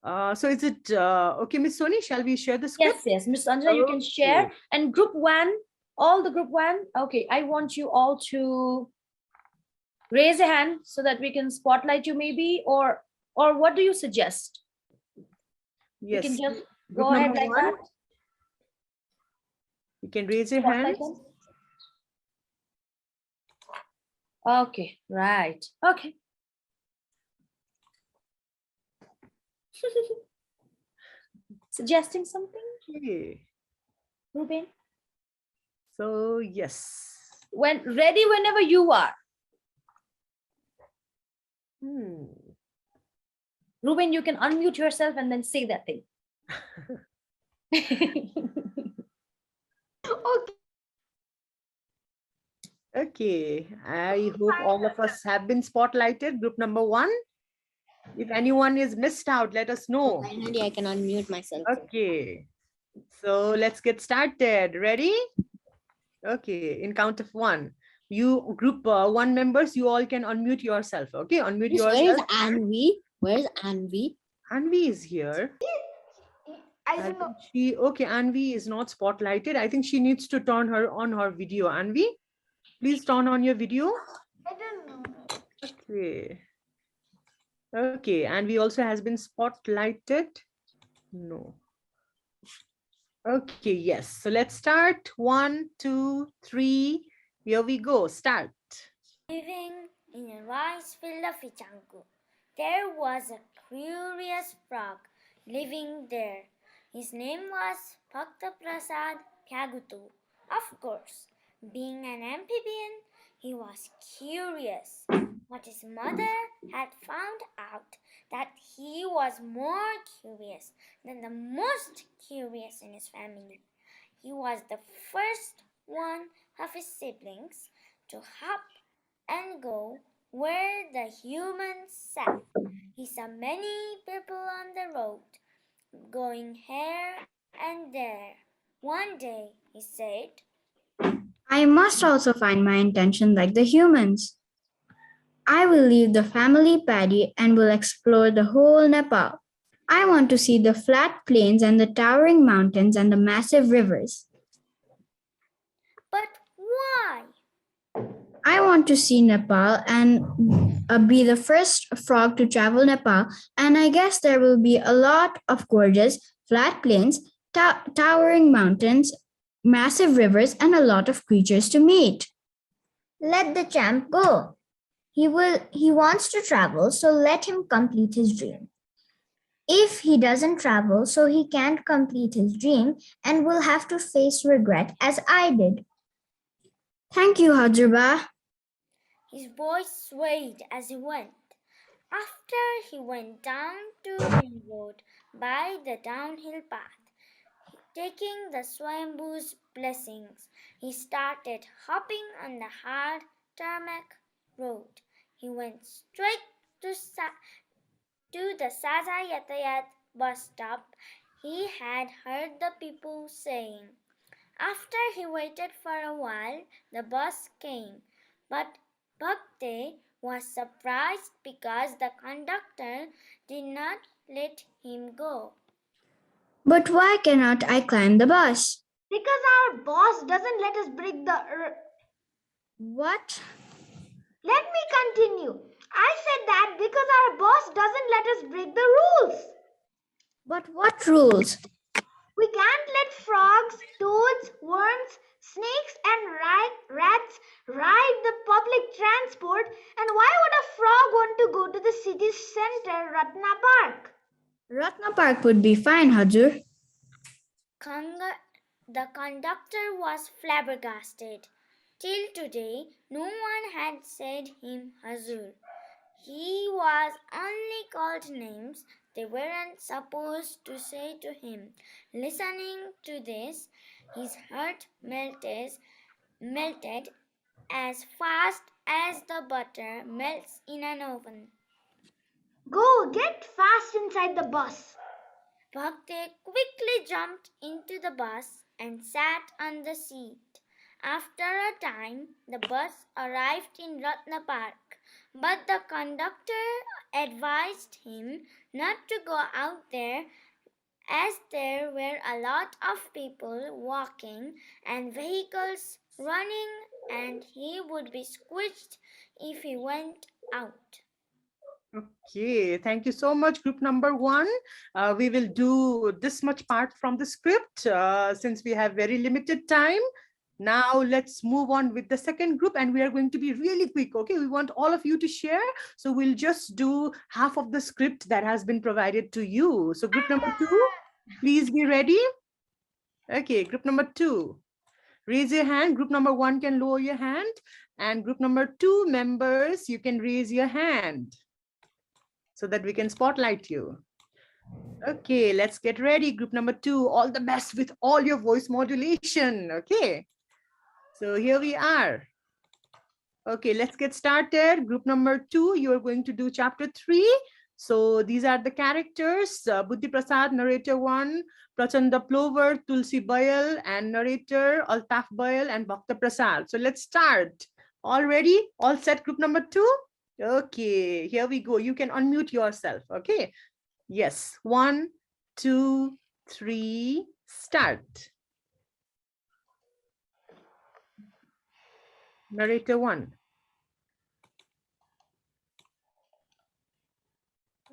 So is it okay, Miss Sonee? Shall we share the script? Yes, Miss Anjana, you can share. And group 1, all the group 1. Okay, I want you all to raise a hand so that we can spotlight you, maybe, or what do you suggest? Yes. You can just go ahead like that. You can raise your hand. Okay, right. Okay. Suggesting something? Okay. Ruben? So, yes. Ready whenever you are. Ruben, you can unmute yourself and then say that thing. Okay. Okay, I hope all of us have been spotlighted. Group number 1. If anyone is missed out, let us know. Finally, I can unmute myself. Okay, so let's get started. Ready? Okay, in count of 1. You group 1 members, you all can unmute yourself. Okay, unmute yourself. Where is Anvi? Where is Anvi? Anvi is here. I don't know. Okay, Anvi is not spotlighted. I think she needs to turn on her video. Anvi, please turn on your video. I don't know. Okay. Okay, Anvi also has been spotlighted. No. Okay, yes. So let's start. 1, 2, 3. Here we go. Start. Living in a rice field of Ichangu, there was a curious frog living there. His name was Bhakta Prasad Kyagutu. Of course, being an amphibian, he was curious, but his mother had found out that he was more curious than the most curious in his family. He was the first one of his siblings to hop and go where the humans sat. He saw many people on the road, going here and there. One day he said, I must also find my intention like the humans. I will leave the family paddy and will explore the whole Nepal. I want to see the flat plains and the towering mountains and the massive rivers. But why? I want to see Nepal and be the first frog to travel Nepal, and I guess there will be a lot of gorgeous flat plains, towering mountains, massive rivers, and a lot of creatures to meet. Let the champ go. He wants to travel, so let him complete his dream. If he doesn't travel, so he can't complete his dream and will have to face regret as I did. Thank you, Hajrba. His voice swayed as he went. After he went down to the road by the downhill path, taking the Swayambhu's blessings, he started hopping on the hard tarmac road. He went straight to the Saza Yatayat bus stop. He had heard the people saying. After he waited for a while, the bus came, but Bhakta was surprised because the conductor did not let him go. But why cannot I climb the bus? Because our boss doesn't let us break the... What? Let me continue. I said that because our boss doesn't let us break the rules. But what rules? We can't let let frogs, toads, worms, snakes, and rats ride the public transport. And why would a frog want to go to the city's center, Ratna Park? Ratna Park would be fine, Hajur. The conductor was flabbergasted. Till today, no one had said him Hazur. He was only called names they weren't supposed to say to him. Listening to this, his heart melted as fast as the butter melts in an oven. Go, get fast inside the bus. Bhakta quickly jumped into the bus and sat on the seat. After a time, the bus arrived in Ratna Park, but the conductor advised him not to go out there as there were a lot of people walking and vehicles running, and he would be squished if he went out. Okay, thank you so much, group number 1. We will do this much part from the script since we have very limited time. Now let's move on with the second group, and we are going to be really quick. Okay, we want all of you to share, so we'll just do half of the script that has been provided to you. So group number 2, please be ready. Okay, group number 2, raise your hand. Group number 1 can lower your hand, and group number 2 members, you can raise your hand so that we can spotlight you. Okay, let's get ready. Group number 2, all the best with all your voice modulation. Okay, so here we are. Okay, let's get started. Group number 2, you are going to do chapter 3. So these are the characters: Buddhi Prasad, narrator 1, Prachanda Plover, Tulsi Bayal, and narrator Altaf Bayal and Bhakta Prasad. So let's start. All ready? All set, group number 2? Okay, here we go. You can unmute yourself. Okay. Yes. 1, 2, 3, start. Narrator 1.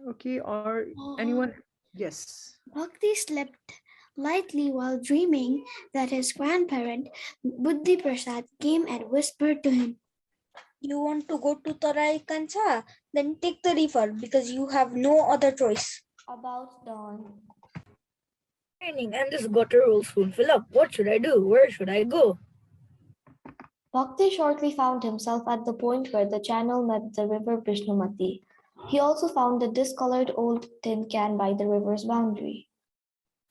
Okay, or anyone? Yes. Bhakti slept lightly while dreaming that his grandparent, Buddhi Prasad, came and whispered to him, "You want to go to Tarai Kancha? Then take the river because you have no other choice." About dawn. Raining and this gutter will soon fill up. What should I do? Where should I go? Bhakti shortly found himself at the point where the channel met the river Vishnumati. He also found the discolored old tin can by the river's boundary.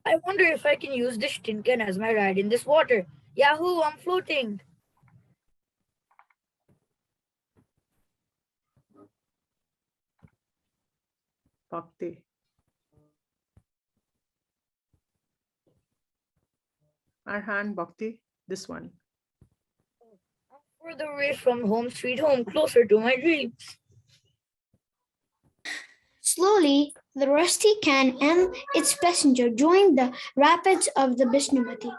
I wonder if I can use this tin can as my ride in this water. Yahoo, I'm floating. Bhakti. Arhan, Bhakti, this one. I'm further away from home, sweet home, closer to my dreams. Slowly, the rusty can and its passenger joined the rapids of the Vishnumati.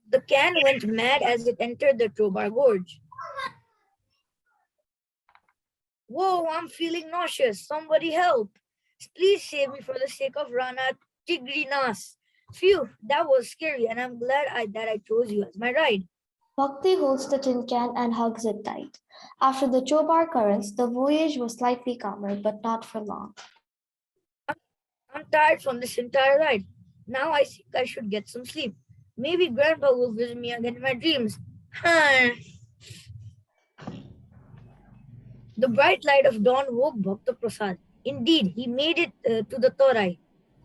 The can went mad as it entered the Trobar Gorge. Whoa, I'm feeling nauseous. Somebody help. Please save me for the sake of Rana Tigrinas. Phew, that was scary, and I'm glad that I chose you as my ride. Bhakti holds the tin can and hugs it tight. After the Chobar currents, the voyage was slightly calmer, but not for long. I'm tired from this entire ride. Now I think I should get some sleep. Maybe Grandpa will visit me again in my dreams. The bright light of dawn woke Bhakta Prasad. Indeed, he made it to the Torai.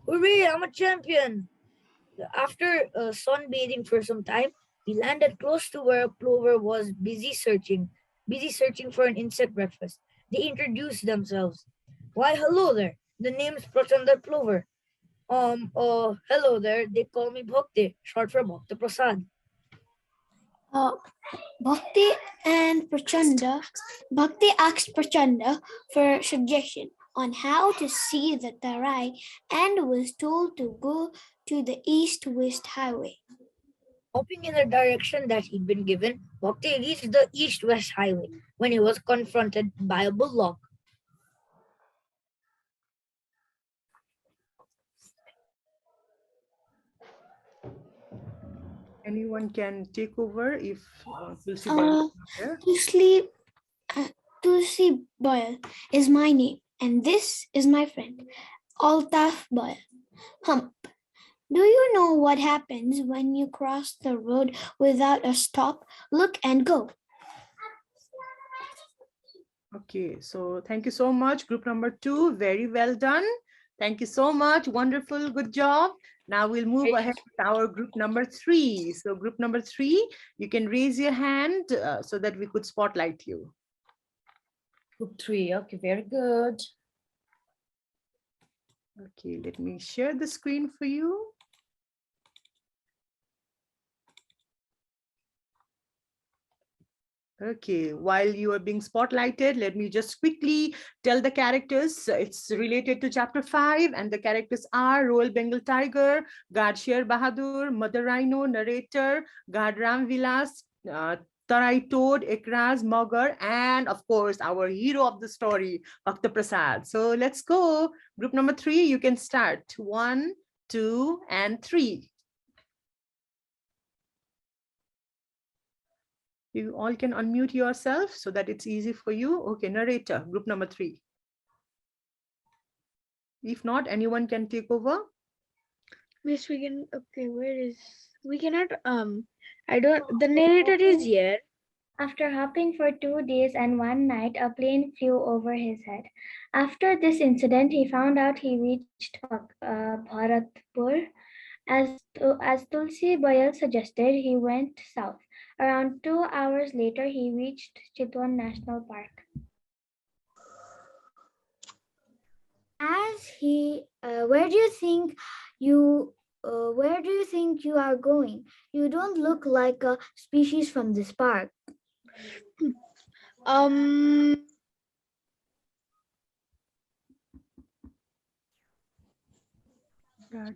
Hooray, I'm a champion! After sunbathing for some time, he landed close to where a plover was busy searching for an insect breakfast. They introduced themselves. Why, hello there. The name's Prachanda Plover. Hello there. They call me Bhakti, short for Bhakta Prasad. Bhakti asked Prachanda for suggestion on how to see the Tarai and was told to go to the east-west highway. Hoping in the direction that he'd been given, Bhakti reached the east-west highway when he was confronted by a bullock. Anyone can take over if Tulsi Boy is not there. Tulsi Boyle is my name, and this is my friend, Altaf Boyle. Hump. Do you know what happens when you cross the road without a stop? Look and go. Okay, so thank you so much. Group number 2, very well done. Thank you so much. Wonderful, good job. Now we'll move ahead with our group number 3. So group number 3, you can raise your hand so that we could spotlight you. Group 3, okay, very good. Okay, let me share the screen for you. Okay, while you are being spotlighted, let me just quickly tell the characters. It's related to chapter 5, and the characters are Royal Bengal Tiger, Guard Sher Bahadur, Mother Rhino, narrator, Guard Ram Vilas, Tarai Toad, Ekraz, Mogger, and of course, our hero of the story, Bhakta Prasad. So let's go. Group number 3, you can start. 1, 2, and 3. You all can unmute yourself so that it's easy for you. Okay, narrator, group number 3. If not, anyone can take over. Miss, we can, okay, where is, we cannot, the narrator is here. After hopping for 2 days and 1 night, a plane flew over his head. After this incident, he found out he reached Bharatpur. As Tulsi Boyle suggested, he went south. Around 2 hours later, he reached Chitwan National Park. Where do you think you are going? You don't look like a species from this park.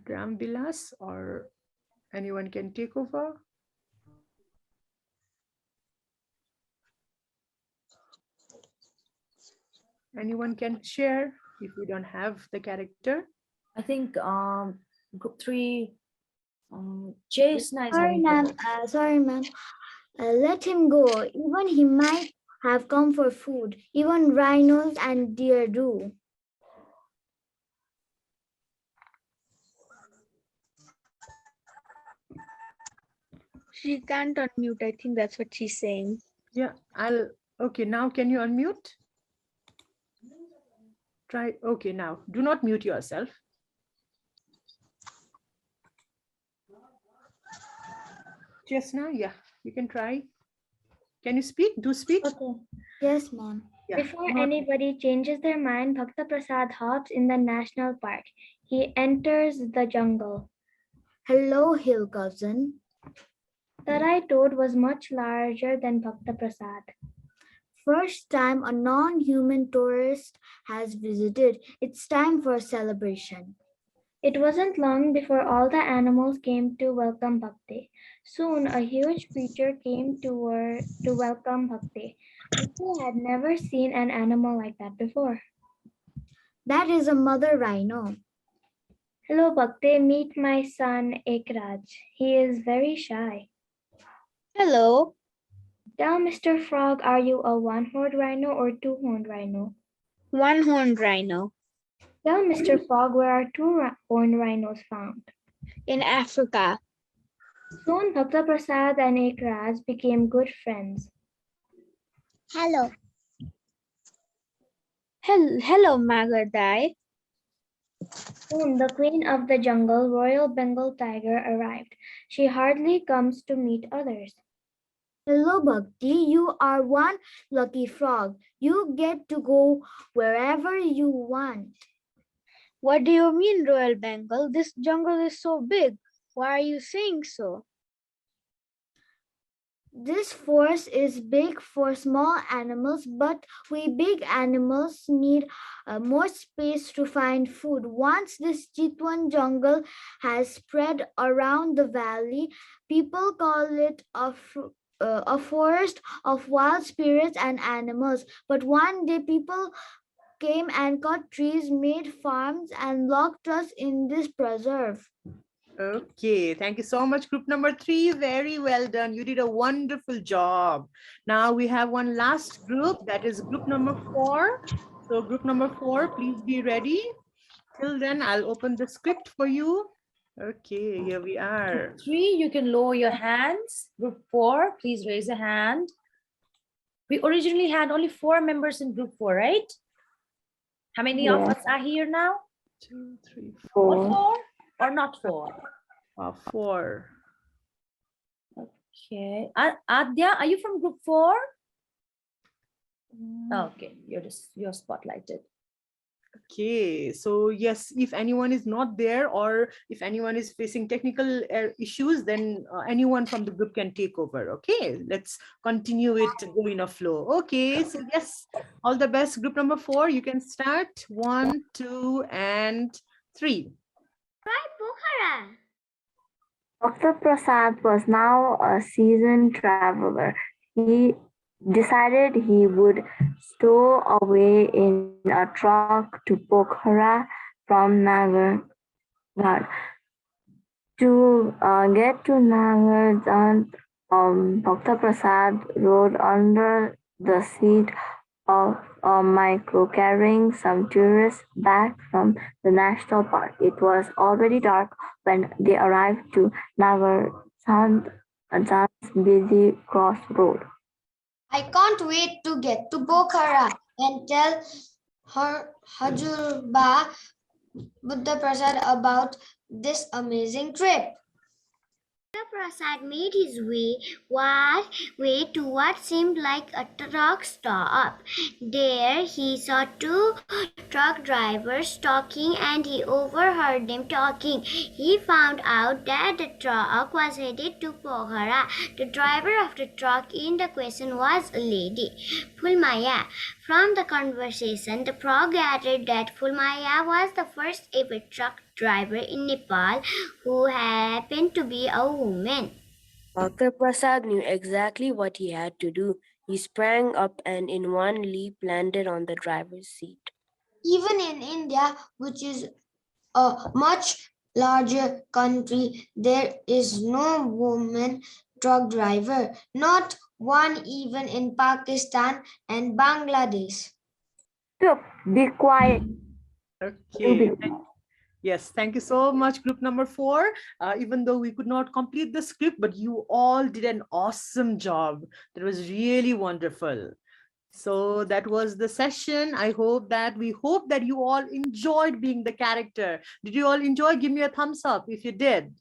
Ram Vilas, or anyone can take over. Anyone can share if we don't have the character. I think group 3, Chesna is Sorry, ma'am. Let him go. Even he might have come for food. Even rhinos and deer do. She can't unmute. I think that's what she's saying. Yeah, okay, now can you unmute? Try, okay, now do not mute yourself. Just now, yeah, you can try. Can you speak? Do speak. Okay. Yes, ma'am. Yeah. Before anybody changes their mind, Bhakta Prasad hops in the national park. He enters the jungle. Hello, hill cousin. Tarai Toad was much larger than Bhakta Prasad. First time a non-human tourist has visited. It's time for a celebration. It wasn't long before all the animals came to welcome Bhakti. Soon a huge creature came to welcome Bhakti. Bhakti had never seen an animal like that before. That is a mother rhino. Hello, Bhakti. Meet my son, Ekraj. He is very shy. Hello. Tell Mr. Frog, are you a one-horned rhino or two-horned rhino? One-horned rhino. Tell Mr. Frog, where are two-horned rhinos found? In Africa. Soon, Bhakta Prasad and Ekraj became good friends. Hello. Hello, Magadai. Soon, the queen of the jungle, Royal Bengal Tiger, arrived. She hardly comes to meet others. Hello, Bhakti. You are one lucky frog. You get to go wherever you want. What do you mean, Royal Bengal? This jungle is so big. Why are you saying so? This forest is big for small animals, but we big animals need more space to find food. Once this Chitwan jungle has spread around the valley, people call it a forest of wild spirits and animals. But one day people came and cut trees, made farms, and locked us in this preserve. Okay, thank you so much, group number 3. Very well done. You did a wonderful job. Now we have one last group, that is group number 4. So group number 4, please be ready. Till then, I'll open the script for you. Okay, here we are. Group 3, you can lower your hands. Group 4, please raise a hand. We originally had only 4 members in group 4, right? How many of us are here now? 2, 3, 4. 4. 4 or not 4? 4. Okay. Adya, are you from group 4? Okay, you're spotlighted. Okay, so yes, if anyone is not there or if anyone is facing technical issues, then anyone from the group can take over. Okay, let's continue it, go in a flow. Okay, so yes, all the best. Group number 4, you can start. 1, 2, and 3. Try Pokhara. Dr. Prasad was now a seasoned traveler. He decided he would stow away in a truck to Pokhara from Nagarjuna. To get to Nagarjuna, Bhakta Prasad rode under the seat of a micro carrying some tourists back from the national park. It was already dark when they arrived to Nagarjuna's busy crossroad. I can't wait to get to Pokhara and tell her Hajurba Buddha Prasad about this amazing trip. Prasad made his way to what seemed like a truck stop. There he saw 2 truck drivers talking and he overheard them talking. He found out that the truck was headed to Pokhara. The driver of the truck in the question was a lady, Fulmaya. From the conversation, the frog gathered that Fulmaya was the first ever truck driver in Nepal who happened to be a woman. Dr. Prasad knew exactly what he had to do. He sprang up and in one leap landed on the driver's seat. Even in India, which is a much larger country, there is no woman truck driver, not one even in Pakistan and Bangladesh. Stop, be quiet. Okay. Yes, thank you so much, group number 4. Even though we could not complete the script, but you all did an awesome job. That was really wonderful. So that was the session. We hope that you all enjoyed being the character. Did you all enjoy? Give me a thumbs up if you did.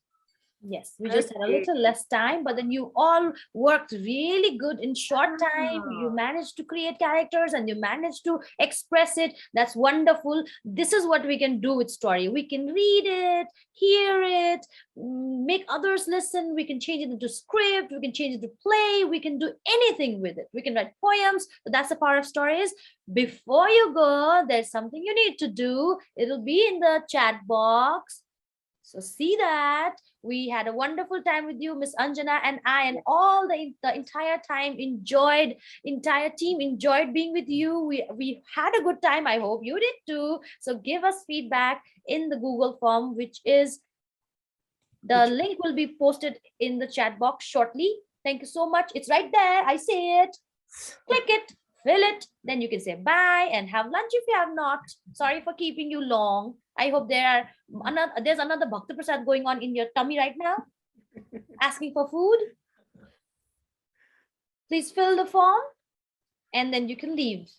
Yes, we just had a little less time, but then you all worked really good in short time. You managed to create characters and you managed to express it. That's wonderful. This is what we can do with story. We can read it, hear it, make others listen. We can change it into script. We can change it to play. We can do anything with it. We can write poems. So that's the power of stories. Before you go, there's something you need to do. It'll be in the chat box. So see that. We had a wonderful time with you, Miss Anjana and I, and all the entire team enjoyed being with you. We had a good time. I hope you did too. So give us feedback in the Google form, which is, the link will be posted in the chat box shortly. Thank you so much. It's right there. I see it. Click it, fill it. Then you can say bye and have lunch if you have not. Sorry for keeping you long. I hope there's another Bhakta Prasad going on in your tummy right now, asking for food. Please fill the form and then you can leave.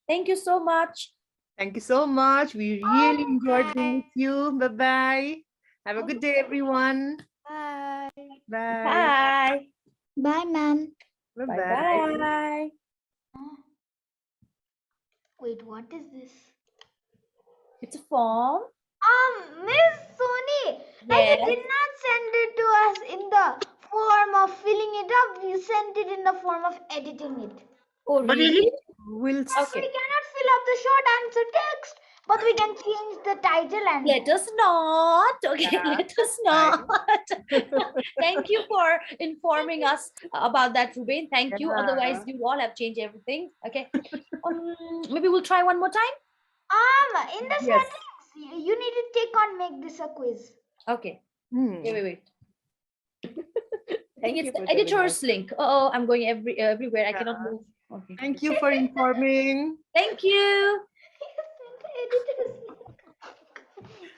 Thank you so much. Thank you so much. We really enjoyed being with you. Bye-bye. Have a good day, everyone. Bye. Bye. Bye. Bye, ma'am. Bye-bye. Bye. Wait, what is this? It's a form. Miss Sonee, Yes. you did not send it to us in the form of filling it up. You sent it in the form of editing it. Oh, really? Yes, we cannot fill up the short answer text, but we can change the title and... Let us not. Okay, let us not. Thank you for informing us about that, Ruben. Thank you. Otherwise, you all have changed everything. Okay. Maybe we'll try one more time. In the settings, you need to take on make this a quiz. Okay. Wait. I think it's you the for telling editor's us. link. Oh, I'm going everywhere. I cannot move. Okay. Thank you for informing. Thank you.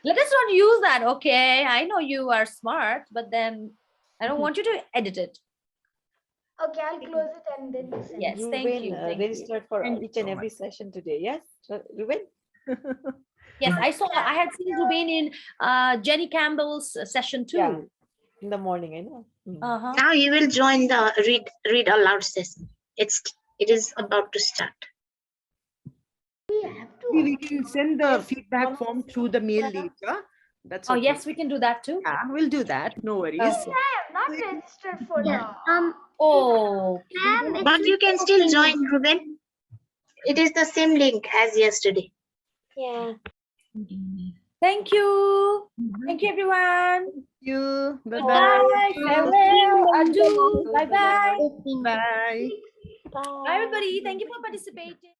Let us not use that, okay? I know you are smart, but then I don't want you to edit it. Okay, I'll close it and then you send Yes, it. thank you. Thank you. Registered for each and every session today. Yes, Ruben? Yes, I had seen Ruben in Jenny Campbell's session too. Yeah, in the morning, I know. Now you will join the read aloud session. It is about to start. We can send the feedback form through the mail later. That's okay. Yes, we can do that too. Yeah, we'll do that. No worries. I am not registered for that. Oh, but you can still join, Ruben. It is the same link as yesterday. Yeah. Thank you. Thank you, everyone. Thank you. Bye. Bye-bye. Farewell. Adieu. Bye-bye. Bye. Bye, everybody. Thank you for participating.